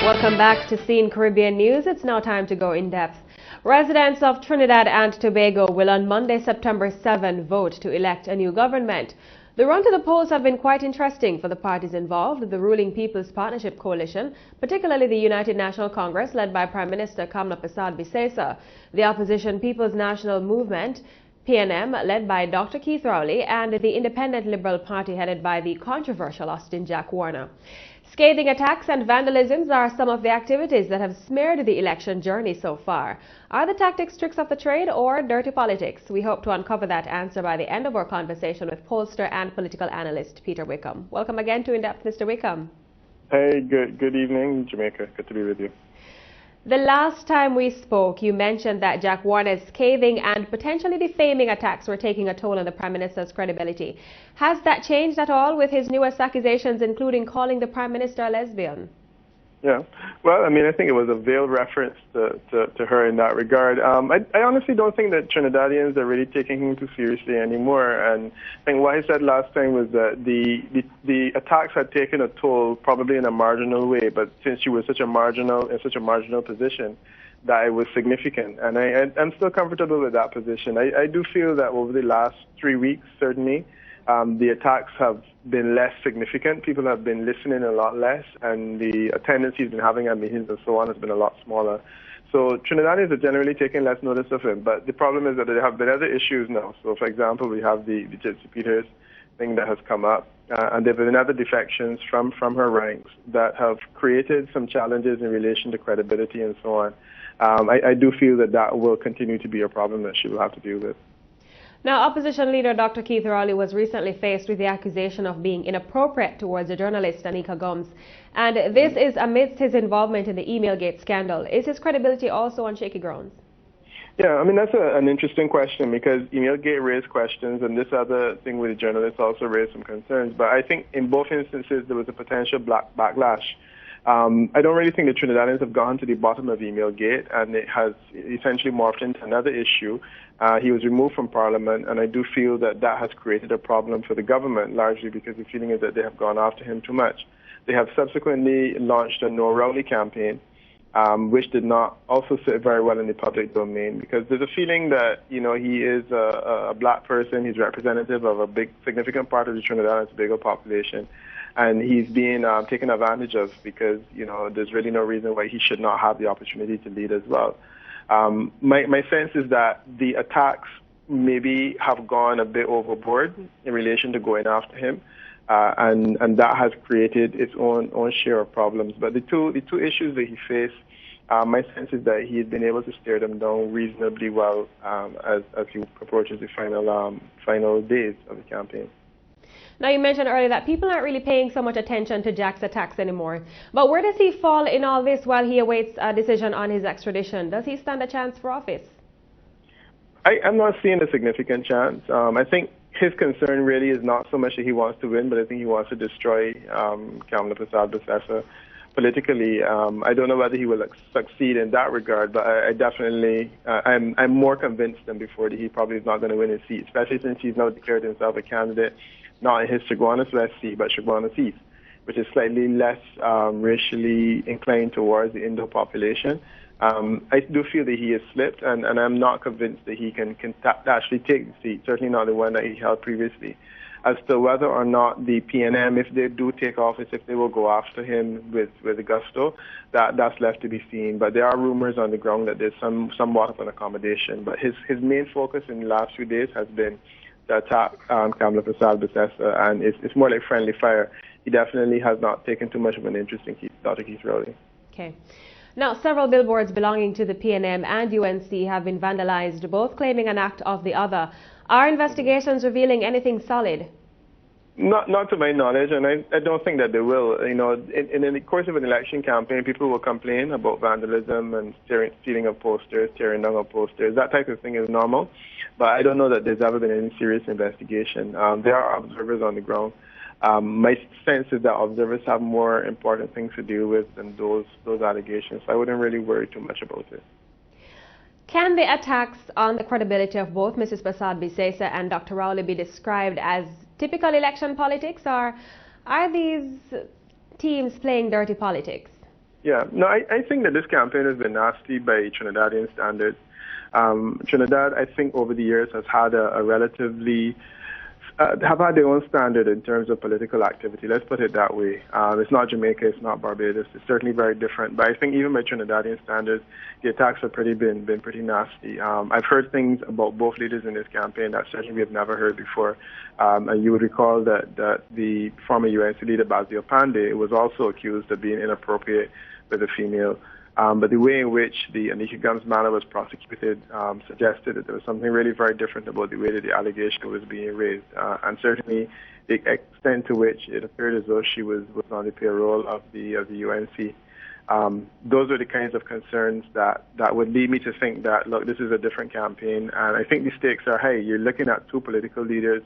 Welcome back to CEEN Caribbean News. It's now time to go in depth. Residents of Trinidad and Tobago will on Monday, September 7 vote to elect a new government. The run to the polls have been quite interesting for the parties involved. The ruling People's Partnership Coalition, particularly the United National Congress led by Prime Minister Candice Ming, the opposition People's National Movement PNM led by Dr. Keith Rowley, and the Independent Liberal Party headed by the controversial Austin Jack Warner. Scathing attacks and vandalisms are some of the activities that have smeared the election journey so far. Are the tactics tricks of the trade or dirty politics? We hope to uncover that answer by the end of our conversation with pollster and political analyst Peter Wickham. Welcome again to Indepth, Mr. Wickham. Hey, good evening, Jamaica. Good to be with you. The last time we spoke, you mentioned that Jack Warner's scathing and potentially defaming attacks were taking a toll on the Prime Minister's credibility. Has that changed at all with his newest accusations, including calling the Prime Minister a lesbian? Yeah, well, I mean, I think it was a veiled reference to her in that regard. I honestly don't think that Trinidadians are really taking him too seriously anymore. And I think what I said last time was that the attacks had taken a toll, probably in a marginal way, but since she was in such a marginal position, that it was significant. And I'm still comfortable with that position. I do feel that over the last 3 weeks, certainly, the attacks have been less significant. People have been listening a lot less, and the attendance he's been having at meetings and so on has been a lot smaller. So Trinidadians are generally taking less notice of him. But the problem is that there have been other issues now. So, for example, we have the Gypsy Peters thing that has come up, and there have been other defections from her ranks that have created some challenges in relation to credibility and so on. I do feel that will continue to be a problem that she will have to deal with. Now, opposition leader Dr. Keith Rowley was recently faced with the accusation of being inappropriate towards a journalist, Anika Gomes, and this is amidst his involvement in the Emailgate scandal. Is his credibility also on shaky grounds? Yeah, I mean, that's an interesting question because Emailgate raised questions, and this other thing with the journalists also raised some concerns. But I think in both instances there was a potential backlash. I don't really think the Trinidadians have gone to the bottom of Emailgate, and it has essentially morphed into another issue. He was removed from Parliament, and I do feel that has created a problem for the government, largely because the feeling is that they have gone after him too much. They have subsequently launched a No Rowley campaign, which did not also sit very well in the public domain, because there's a feeling that, you know, he is a black person, he's representative of a big, significant part of the Trinidad and Tobago population, and he's being taken advantage of because, you know, there's really no reason why he should not have the opportunity to lead as well. My sense is that the attacks maybe have gone a bit overboard in relation to going after him, and that has created its own share of problems. But the two issues that he faced, my sense is that he has been able to stare them down reasonably well as he approaches the final days of the campaign. Now, you mentioned earlier that people aren't really paying so much attention to Jack's attacks anymore. But where does he fall in all this while he awaits a decision on his extradition? Does he stand a chance for office? I'm not seeing a significant chance. I think his concern really is not so much that he wants to win, but I think he wants to destroy Candice politically. I don't know whether he will succeed in that regard, but I definitely, I'm more convinced than before that he probably is not going to win his seat, especially since he's now declared himself a candidate, not in his Chaguanas West seat, but Chaguanas East, which is slightly less racially inclined towards the Indo population. I do feel that he has slipped, and I'm not convinced that he can actually take the seat, certainly not the one that he held previously. As to whether or not the PNM, if they do take office, if they will go after him with gusto, that's left to be seen. But there are rumors on the ground that there's somewhat of an accommodation. But his main focus in the last few days has been to attack Candice, and it's more like friendly fire. He definitely has not taken too much of an interest in Dr. Keith Rowley. Okay. Now, several billboards belonging to the PNM and UNC have been vandalized, both claiming an act of the other. Are investigations revealing anything solid? Not to my knowledge, and I don't think that they will. You know, in the course of an election campaign, people will complain about vandalism and stealing of posters, tearing down of posters. That type of thing is normal, but I don't know that there's ever been any serious investigation. There are observers on the ground. My sense is that observers have more important things to deal with than those allegations. So I wouldn't really worry too much about it. Can the attacks on the credibility of both Mrs. Prasad-Bisesa and Dr. Rowley be described as typical election politics, or are these teams playing dirty politics? Yeah, no, I think that this campaign has been nasty by Trinidadian standards. Trinidad, I think, over the years has had a relatively have had their own standard in terms of political activity. Let's put it that way. It's not Jamaica, it's not Barbados. It's certainly very different. But I think even by Trinidadian standards, the attacks have been pretty nasty. I've heard things about both leaders in this campaign that certainly we have never heard before. And you would recall that the former UNC leader Basil Pandey was also accused of being inappropriate with a female. But the way in which the Anika Gums matter was prosecuted suggested that there was something really very different about the way that the allegation was being raised. And certainly the extent to which it appeared as though she was on the payroll of the UNC. Those are the kinds of concerns that would lead me to think that, look, this is a different campaign. And I think the stakes are high. You're looking at two political leaders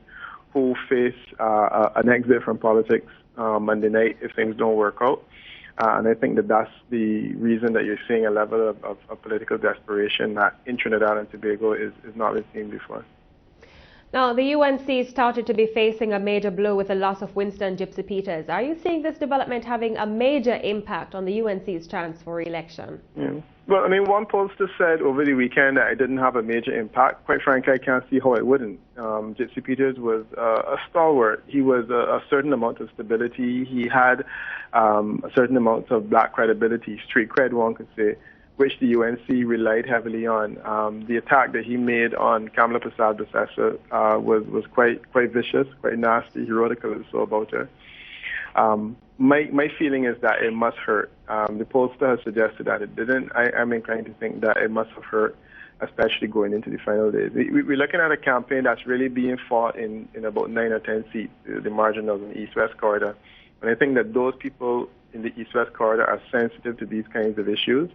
who face an exit from politics Monday night if things don't work out. And I think that that's the reason that you're seeing a level of political desperation that in Trinidad and Tobago is not been seen before. Now, the UNC started to be facing a major blow with the loss of Winston Gypsy Peters. Are you seeing this development having a major impact on the UNC's chance for re-election? Yeah. Well, I mean, one pollster said over the weekend that it didn't have a major impact. Quite frankly, I can't see how it wouldn't. Gypsy Peters was a stalwart. He was a certain amount of stability. He had a certain amount of black credibility, street cred, one could say, which the UNC relied heavily on. The attack that he made on Kamala Prasad-Bissessar was quite vicious, quite nasty, heretical and so about her. My feeling is that it must hurt. The pollster has suggested that it didn't. I'm inclined to think that it must have hurt, especially going into the final days. We're looking at a campaign that's really being fought in about 9 or 10 seats, the marginals in the East-West corridor. And I think that those people in the East-West corridor are sensitive to these kinds of issues.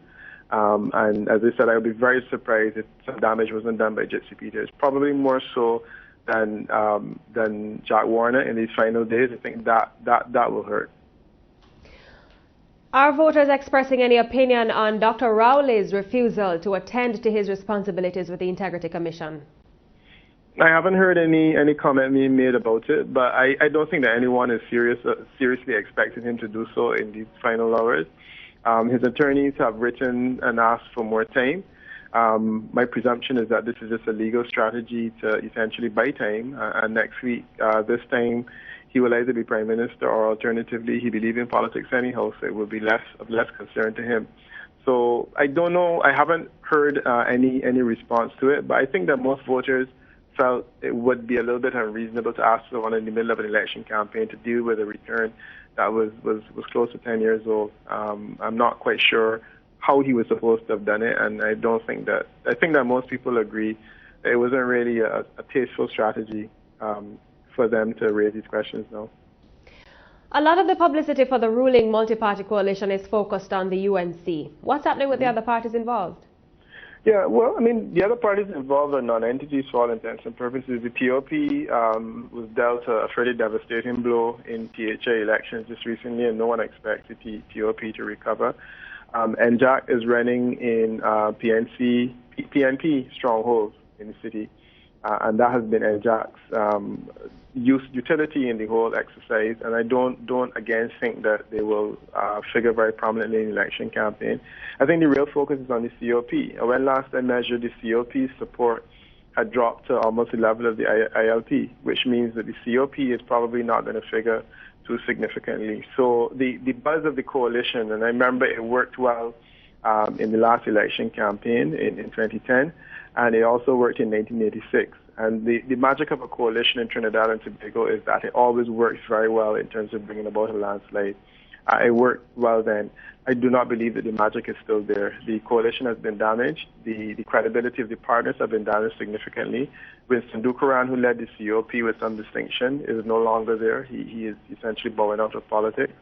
And as I said, I would be very surprised if some damage wasn't done by Gypsy Peters. Probably more so than Jack Warner in these final days. I think that will hurt. Are voters expressing any opinion on Dr. Rowley's refusal to attend to his responsibilities with the Integrity Commission? I haven't heard any comment being made about it, but I don't think that anyone is seriously expecting him to do so in these final hours. His attorneys have written and asked for more time. My presumption is that this is just a legal strategy to essentially buy time, and next week, this time, he will either be Prime Minister or alternatively, he believes in politics anyhow, so it will be less concern to him. So I don't know, I haven't heard any response to it, but I think that most voters felt it would be a little bit unreasonable to ask someone in the middle of an election campaign to deal with a return that was close to 10 years old. I'm not quite sure how he was supposed to have done it, and I think that most people agree it wasn't really a tasteful strategy for them to raise these questions now. A lot of the publicity for the ruling multi-party coalition is focused on the UNC. What's happening with the other parties involved? Yeah, well, I mean, the other parties involved are non-entities for all intents and purposes. The POP was dealt a fairly devastating blow in THA elections just recently, and no one expected the POP to recover. NJAC is running in PNP strongholds in the city, and that has been NJAC's utility in the whole exercise, and I don't again think that they will figure very prominently in the election campaign. I think the real focus is on the COP. When last I measured, the COP's support had dropped to almost the level of the ILP, which means that the COP is probably not going to figure too significantly. So the buzz of the coalition, and I remember it worked well in the last election campaign in 2010, and it also worked in 1986. And the magic of a coalition in Trinidad and Tobago is that it always works very well in terms of bringing about a landslide. It worked well then. I do not believe that the magic is still there. The coalition has been damaged. The credibility of the partners have been damaged significantly. Winston Dukuran, who led the COP with some distinction, is no longer there. He is essentially bowing out of politics.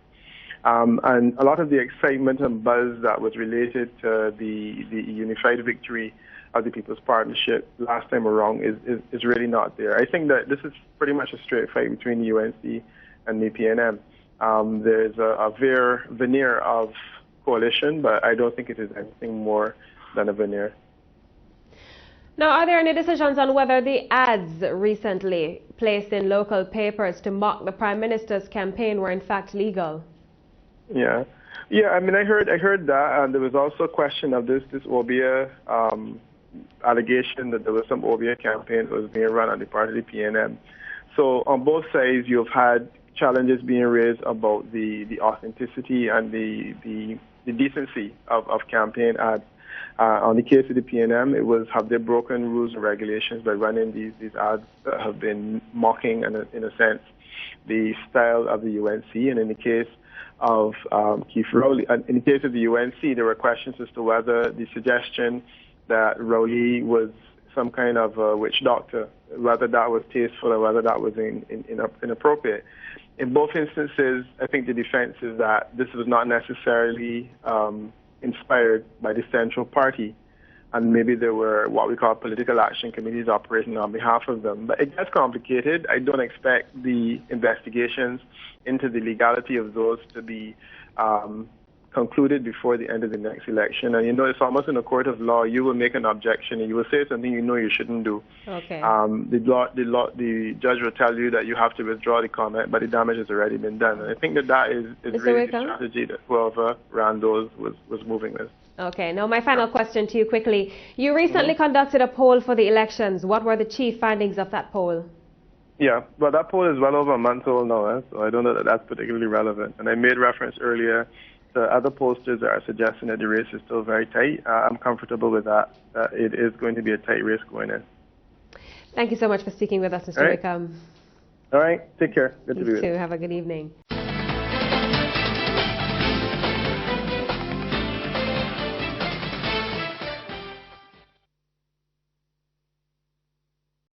And a lot of the excitement and buzz that was related to the unified victory of the People's Partnership last time around is really not there. I think that this is pretty much a straight fight between the UNC and the PNM. There's a veneer of coalition, but I don't think it is anything more than a veneer. Now, are there any decisions on whether the ads recently placed in local papers to mock the Prime Minister's campaign were in fact legal? Yeah. Yeah, I mean, I heard that, and there was also a question of this Obia allegation that there was some Obia campaign that was being run on the part of the PNM. So on both sides, you've had challenges being raised about the authenticity and the decency of campaign ads. On the case of the PNM, it was, have they broken rules and regulations by running these ads that have been mocking, in a sense, the style of the UNC. And in the case of Keith Rowley, in the case of the UNC, there were questions as to whether the suggestion that Rowley was some kind of witch doctor, whether that was tasteful or whether that was inappropriate. In both instances, I think the defense is that this was not necessarily inspired by the central party, and maybe there were what we call political action committees operating on behalf of them. But it gets complicated. I don't expect the investigations into the legality of those to be concluded before the end of the next election. And it's almost in a court of law. You will make an objection and you will say something you shouldn't do. Okay. The judge will tell you that you have to withdraw the comment, but the damage has already been done. And I think that is really the strategy that whoever ran those was moving with. Okay. Now, my final question to you quickly. You recently conducted a poll for the elections. What were the chief findings of that poll? Yeah, well, that poll is well over a month old now, so I don't know that that's particularly relevant. And I made reference earlier to other pollsters that are suggesting that the race is still very tight. I'm comfortable with that. It is going to be a tight race going in. Thank you so much for speaking with us, Mr. Wickham. All right, take care. Good to be with you. You too. Have a good evening.